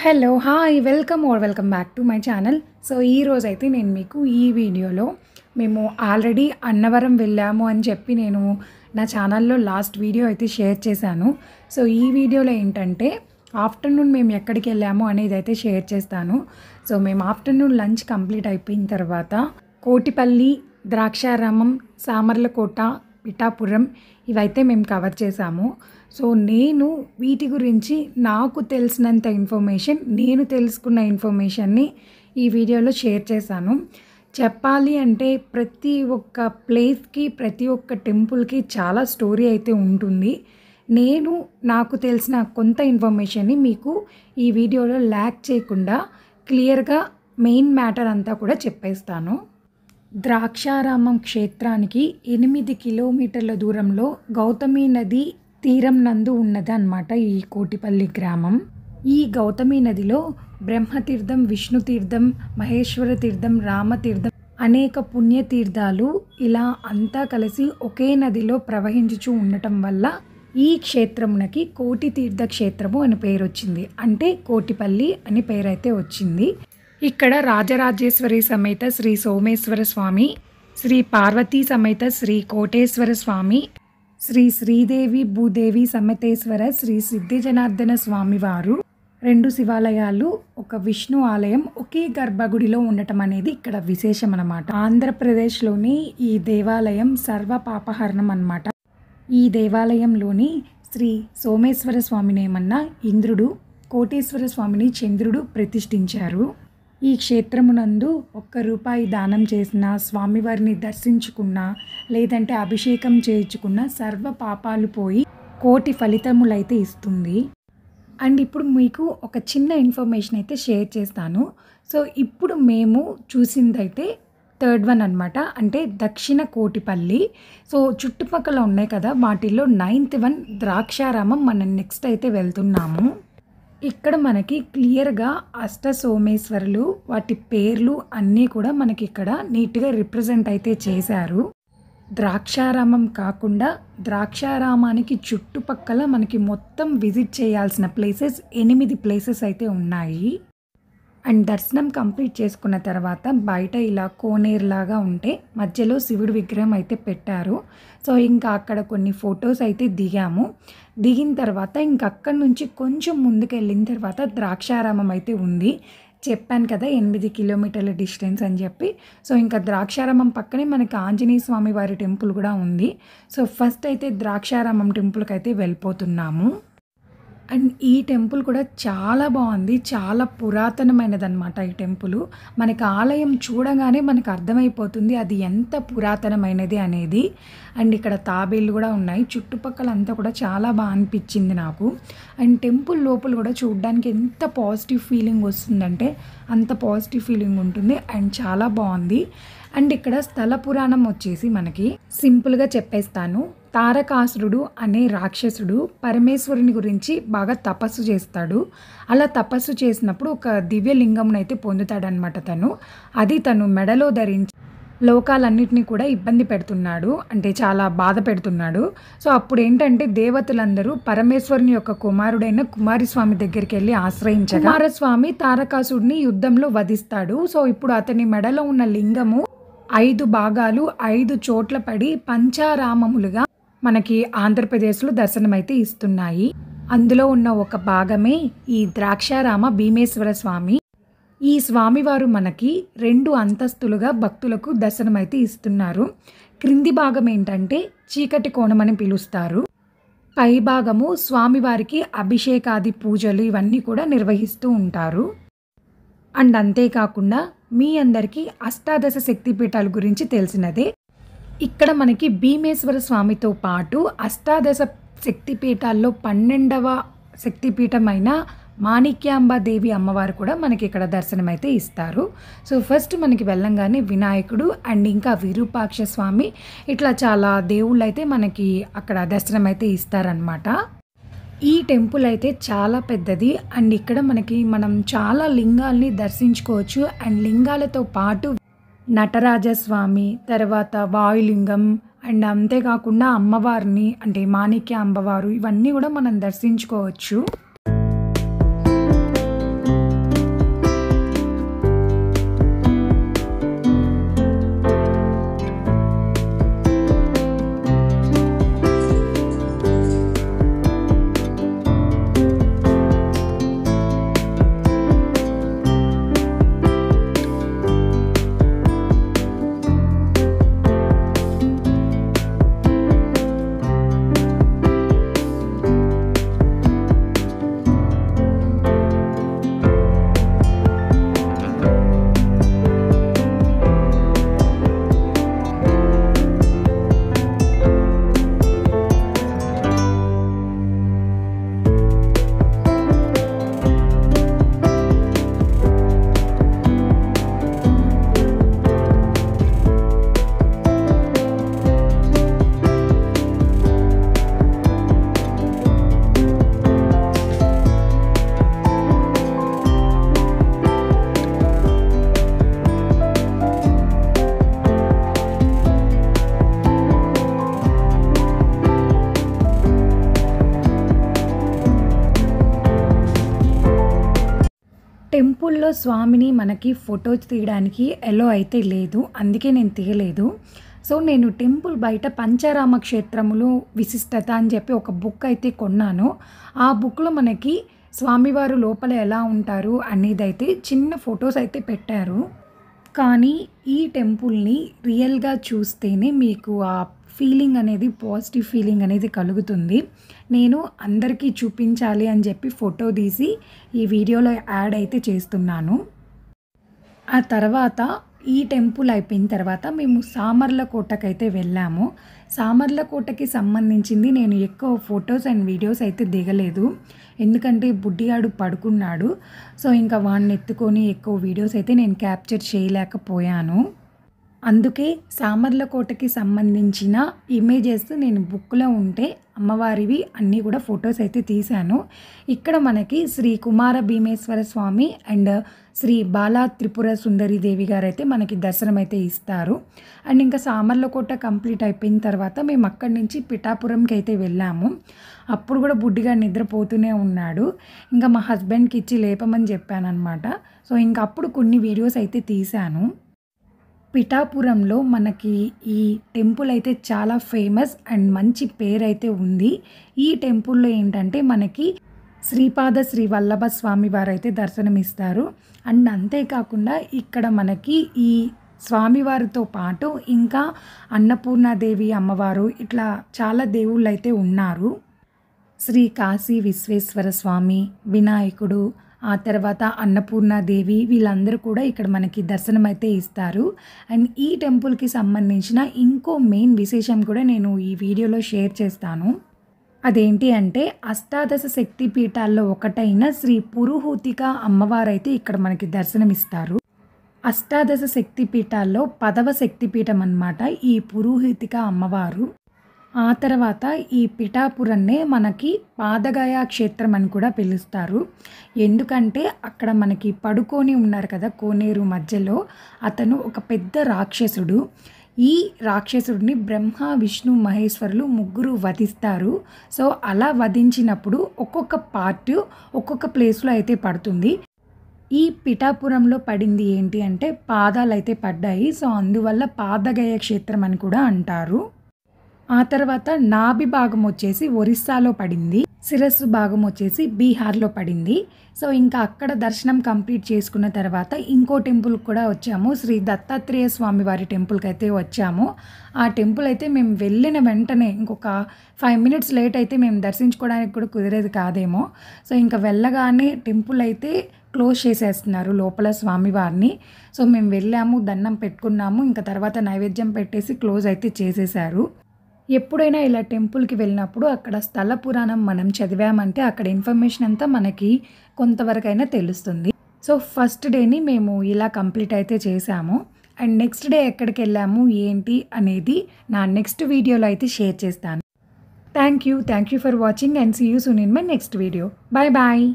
Hello hi welcome back to my channel. So ఈరోజైతే నేను మీకు ఈ వీడియోలో మేము ఆల్రెడీ అన్నవరం వెళ్ళాము అని చెప్పి నేను నా ఛానల్లో లాస్ట్ వీడియో అయితే షేర్ చేశాను. సో ఈ వీడియోలో ఏంటంటే ఆఫ్టర్నూన్ మేము ఎక్కడికి వెళ్ళాము అనేది అయితే షేర్ చేస్తాను. సో మేము ఆఫ్టర్నూన్ లంచ్ కంప్లీట్ అయిపోయిన తర్వాత కోటిపల్లి, ద్రాక్షారామం, సామర్లకోట, పిఠాపురం ఇవైతే మేము కవర్ చేసాము. సో నేను వీటి గురించి నాకు తెలిసినంత ఇన్ఫర్మేషన్, నేను తెలుసుకున్న ఇన్ఫర్మేషన్ని ఈ వీడియోలో షేర్ చేశాను. చెప్పాలి అంటే ప్రతి ఒక్క ప్లేస్కి, ప్రతి ఒక్క టెంపుల్కి చాలా స్టోరీ అయితే ఉంటుంది. నేను నాకు తెలిసిన కొంత ఇన్ఫర్మేషన్ని మీకు ఈ వీడియోలో ల్యాక్ చేయకుండా క్లియర్గా మెయిన్ మ్యాటర్ అంతా కూడా చెప్పేస్తాను. ద్రాక్షారామం క్షేత్రానికి 8 కిలోమీటర్ల దూరంలో గౌతమి నది తీరం నందు ఉన్నది అన్నమాట ఈ కోటిపల్లి గ్రామం. ఈ గౌతమి నదిలో బ్రహ్మతీర్థం, విష్ణుతీర్థం, మహేశ్వర తీర్థం, రామతీర్థం అనేక పుణ్యతీర్థాలు ఇలా అంతా కలిసి ఒకే నదిలో ప్రవహించుచూ ఉండటం వల్ల ఈ క్షేత్రమునకి కోటి తీర్థ క్షేత్రము అని పేరు వచ్చింది. అంటే కోటిపల్లి అని పేరైతే వచ్చింది. ఇక్కడ రాజరాజేశ్వరి సమేత శ్రీ సోమేశ్వర స్వామి, శ్రీ పార్వతీ సమేత శ్రీ కోటేశ్వర స్వామి, శ్రీ శ్రీదేవి భూదేవి సమేతేశ్వర శ్రీ సిద్ధిజనార్దన స్వామి వారు 2 శివాలయాలు, ఒక విష్ణు ఆలయం ఒకే గర్భగుడిలో ఉండటం అనేది ఇక్కడ విశేషం అన్నమాట. ఆంధ్రప్రదేశ్లోని ఈ దేవాలయం సర్వ పాపహరణం అన్నమాట. ఈ దేవాలయంలోని శ్రీ సోమేశ్వర స్వామినేమన్నా ఇంద్రుడు, కోటేశ్వర స్వామిని చంద్రుడు ప్రతిష్ఠించారు. ఈ క్షేత్రమునందు ₹1 దానం చేసిన, స్వామివారిని దర్శించుకున్నా, లేదంటే అభిషేకం చేయించుకున్న సర్వ పాపాలు పోయి కోటి ఫలితములైతే ఇస్తుంది. అండ్ ఇప్పుడు మీకు ఒక చిన్న ఇన్ఫర్మేషన్ అయితే షేర్ చేస్తాను. సో ఇప్పుడు మేము చూసిందైతే థర్డ్ వన్ అనమాట, అంటే దక్షిణ కోటిపల్లి. సో చుట్టుపక్కల ఉన్నాయి కదా, వాటిల్లో 9th వన్ ద్రాక్షారామం మనం నెక్స్ట్ అయితే వెళ్తున్నాము. ఇక్కడ మనకి క్లియర్గా అష్ట సోమేశ్వరులు, వాటి పేర్లు అన్నీ కూడా మనకి ఇక్కడ నీట్గా రిప్రజెంట్ అయితే చేశారు. ద్రాక్షారామం కాకుండా ద్రాక్షారామానికి చుట్టుపక్కల మనకి మొత్తం విజిట్ చేయాల్సిన ప్లేసెస్ 8 ప్లేసెస్ అయితే ఉన్నాయి. అండ్ దర్శనం కంప్లీట్ చేసుకున్న తర్వాత బయట ఇలా కోనేరులాగా ఉంటే మధ్యలో శివుడి విగ్రహం అయితే పెట్టారు. సో ఇంకా అక్కడ కొన్ని ఫొటోస్ అయితే దిగాము. దిగిన తర్వాత ఇంక అక్కడి నుంచి కొంచెం ముందుకు వెళ్ళిన తర్వాత ద్రాక్షారామం అయితే ఉంది. చెప్పాను కదా 8 కిలోమీటర్ల డిస్టెన్స్ అని చెప్పి. సో ఇంకా ద్రాక్షారామం పక్కనే మనకి ఆంజనేయ స్వామి వారి టెంపుల్ కూడా ఉంది. సో ఫస్ట్ అయితే ద్రాక్షారామం టెంపుల్కి అయితే వెళ్ళిపోతున్నాము. అండ్ ఈ టెంపుల్ కూడా చాలా బాగుంది, చాలా పురాతనమైనది అనమాట ఈ టెంపుల్. మనకి ఆలయం చూడగానే మనకు అర్థమైపోతుంది అది ఎంత పురాతనమైనది అనేది. అండ్ ఇక్కడ తాబేళ్ళు కూడా ఉన్నాయి. చుట్టుపక్కల అంతా కూడా చాలా బాగా అనిపించింది నాకు. అండ్ టెంపుల్ లోపల కూడా చూడడానికి ఎంత పాజిటివ్ ఫీలింగ్ వస్తుందంటే అంత పాజిటివ్ ఫీలింగ్ ఉంటుంది. అండ్ చాలా బాగుంది. అండ్ ఇక్కడ స్థల పురాణం వచ్చేసి మనకి సింపుల్గా చెప్పేస్తాను. తారకాసురుడు అనే రాక్షసుడు పరమేశ్వరుని గురించి బాగా తపస్సు చేస్తాడు. అలా తపస్సు చేసినప్పుడు ఒక దివ్యలింగంను అయితే పొందుతాడనమాట తను. అది తను మెడలో ధరించి లోకాలన్నింటినీ కూడా ఇబ్బంది పెడుతున్నాడు, అంటే చాలా బాధ పెడుతున్నాడు. సో అప్పుడు ఏంటంటే దేవతలందరూ పరమేశ్వరుని యొక్క కుమారుడైన కుమారస్వామి దగ్గరికి వెళ్ళి ఆశ్రయించగా కుమారస్వామి తారకాసుడిని యుద్ధంలో వధిస్తాడు. సో ఇప్పుడు అతని మెడలో ఉన్న లింగము 5 భాగాలు 5 చోట్ల పడి పంచారామములుగా మనకి ఆంధ్రప్రదేశ్లో దర్శనమైతే ఇస్తున్నాయి. అందులో ఉన్న ఒక భాగమే ఈ ద్రాక్షారామ భీమేశ్వర స్వామి. ఈ స్వామివారు మనకి 2 అంతస్తులుగా భక్తులకు దర్శనమైతే ఇస్తున్నారు. క్రింది భాగం ఏంటంటే చీకటి కోణం అని పిలుస్తారు. పై భాగము స్వామివారికి అభిషేకాది పూజలు ఇవన్నీ కూడా నిర్వహిస్తూ ఉంటారు. అండ్ అంతేకాకుండా మీ అందరికీ అష్టాదశ శక్తిపీఠాల గురించి తెలిసినదే. ఇక్కడ మనకి భీమేశ్వర స్వామితో పాటు అష్టాదశ శక్తిపీఠాల్లో 12వ శక్తిపీఠమైన మాణిక్యాంబాదేవి అమ్మవారు కూడా మనకి ఇక్కడ దర్శనం అయితే ఇస్తారు. సో ఫస్ట్ మనకి వెళ్ళంగానే వినాయకుడు అండ్ ఇంకా విరూపాక్ష స్వామి ఇట్లా చాలా దేవుళ్ళు అయితే మనకి అక్కడ దర్శనం అయితే ఇస్తారనమాట. ఈ టెంపుల్ అయితే చాలా పెద్దది. అండ్ ఇక్కడ మనం చాలా లింగాల్ని దర్శించుకోవచ్చు. అండ్ లింగాలతో పాటు నటరాజస్వామి, తర్వాత వాయులింగం అండ్ అంతేకాకుండా అమ్మవారిని అంటే మాణిక్య అమ్మవారు ఇవన్నీ కూడా మనం దర్శించుకోవచ్చు. టెంపుల్‌లో స్వామిని మనకి ఫోటోస్ తీయడానికి ఎలో అయితే లేదు. అందుకే నేను తీయలేదు. సో, నేను టెంపుల్ బయట పంచారామ క్షేత్రములు విశిష్టత అని చెప్పి ఒక బుక్ అయితే కొన్నాను. ఆ బుక్‌లో మనకి స్వామివారు లోపల ఎలా ఉంటారు అనేదైతే చిన్న ఫోటోస్ అయితే పెట్టారు. కానీ ఈ టెంపుల్‌ని రియల్‌గా చూస్తేనే మీకు ఆ ఫీలింగ్ అనేది పాజిటివ్ ఫీలింగ్ అనేది కలుగుతుంది. నేను అందరికీ చూపించాలి అని చెప్పి ఫోటో తీసి ఈ వీడియోలో యాడ్ అయితే చేస్తున్నాను. ఆ తర్వాత ఈ టెంపుల్ అయిపోయిన తర్వాత మేము సామర్లకోటకైతే వెళ్ళాము. సామర్లకోటకి సంబంధించింది నేను ఎక్కువ ఫోటోస్ అండ్ వీడియోస్ అయితే దిగలేదు. ఎందుకంటే బుడ్డిగాడు పడుకున్నాడు. సో, ఇంకా వాడిని ఎత్తుకొని ఎక్కువ వీడియోస్ అయితే నేను క్యాప్చర్ చేయలేకపోయాను. అందుకే సామర్లకోటకి సంబంధించిన ఇమేజెస్ నేను బుక్‌లో ఉంటే అమ్మవారివి అన్నీ కూడా ఫోటోస్ అయితే తీశాను. ఇక్కడ మనకి శ్రీ కుమార భీమేశ్వర స్వామి అండ్ శ్రీ బాలా త్రిపుర సుందరి దేవి గారైతే మనకి దర్శనం అయితే ఇస్తారు. అండ్ ఇంకా సామర్లకోట కంప్లీట్ అయిపోయిన తర్వాత మేము అక్కడి నుంచి పిఠాపురంకి అయితే వెళ్ళాము. అప్పుడు కూడా బుడ్డిగా నిద్రపోతూనే ఉన్నాడు. ఇంకా మా హస్బెండ్‌కి ఇచ్చి లేపమని చెప్పానన్నమాట. సో, ఇంకా అప్పుడు కొన్ని వీడియోస్ అయితే తీశాను. పిఠాపురంలో మనకి ఈ టెంపుల్ అయితే చాలా ఫేమస్ అండ్ మంచి పేరైతే ఉంది. ఈ టెంపుల్‌లో ఏంటంటే మనకి శ్రీపాద శ్రీ వల్లభ స్వామి వారైతే దర్శనమిస్తారు. అండ్ అంతేకాకుండా ఇక్కడ మనకి ఈ స్వామివారితో పాటు ఇంకా అన్నపూర్ణాదేవి అమ్మవారు ఇట్లా చాలా దేవుళ్ళైతే ఉన్నారు. శ్రీ కాశీ విశ్వేశ్వర స్వామి, వినాయకుడు, ఆ తర్వాత అన్నపూర్ణాదేవి వీళ్ళందరూ కూడా ఇక్కడ మనకి దర్శనం అయితే ఇస్తారు. అండ్ ఈ టెంపుల్‌కి సంబంధించిన ఇంకో మెయిన్ విశేషం కూడా నేను ఈ వీడియోలో షేర్ చేస్తాను. అదేంటి అంటే అష్టాదశ శక్తి పీఠాల్లో ఒకటైన శ్రీ పురుహూతిక అమ్మవారైతే ఇక్కడ మనకి దర్శనమిస్తారు. అష్టాదశ శక్తి పీఠాల్లో 10వ శక్తిపీఠం అన్నమాట ఈ పురుహూతిక అమ్మవారు. ఆ తర్వాత ఈ పిఠాపురాన్నే మనకి పాదగయ క్షేత్రం అని కూడా పిలుస్తారు. ఎందుకంటే అక్కడ మనకి పడుకొని ఉన్నారు కదా కోనేరు మధ్యలో, అతను ఒక పెద్ద రాక్షసుడు. ఈ రాక్షసుడిని బ్రహ్మ, విష్ణు, మహేశ్వరులు ముగ్గురు వధిస్తారు. సో, అలా వధించినప్పుడు ఒక్కొక్క పార్ట్ ఒక్కొక్క ప్లేస్‌లో అయితే పడుతుంది. ఈ పిఠాపురంలో పడింది ఏంటి అంటే పాదాలైతే పడ్డాయి. సో, అందువల్ల పాదగయ క్షేత్రం అని కూడా అంటారు. ఆ తర్వాత నాభి భాగం వచ్చేసి ఒరిస్సాలో పడింది. శిరస్సు భాగం వచ్చేసి బీహార్‌లో పడింది. సో, ఇంకా అక్కడ దర్శనం కంప్లీట్ చేసుకున్న తర్వాత ఇంకో టెంపుల్‌కి కూడా వచ్చాము. శ్రీ దత్తాత్రేయ స్వామి వారి టెంపుల్‌కైతే వచ్చాము. ఆ టెంపుల్ అయితే మేము వెళ్ళిన వెంటనే ఇంకొక 5 మినిట్స్ లేట్ అయితే మేము దర్శించుకోవడానికి కూడా కుదిరేది కాదేమో. సో, ఇంకా వెళ్ళగానే టెంపుల్ అయితే క్లోజ్ చేసేస్తున్నారు లోపల స్వామివారిని. సో, మేము వెళ్ళాము, దండం పెట్టుకున్నాము. ఇంకా తర్వాత నైవేద్యం పెట్టేసి క్లోజ్ అయితే చేసేశారు. ఎప్పుడైనా ఇలా టెంపుల్‌కి వెళ్ళినప్పుడు అక్కడ స్థల పురాణం మనం చదివామంటే అక్కడ ఇన్ఫర్మేషన్ అంతా మనకి కొంతవరకైనా తెలుస్తుంది. సో, ఫస్ట్ డేని మేము ఇలా కంప్లీట్ అయితే చేశాము. అండ్ నెక్స్ట్ డే ఎక్కడికెళ్ళాము ఏంటి అనేది నా నెక్స్ట్ వీడియోలో అయితే షేర్ చేస్తాను. Thank you for watching and see you soon in my next video. Bye bye.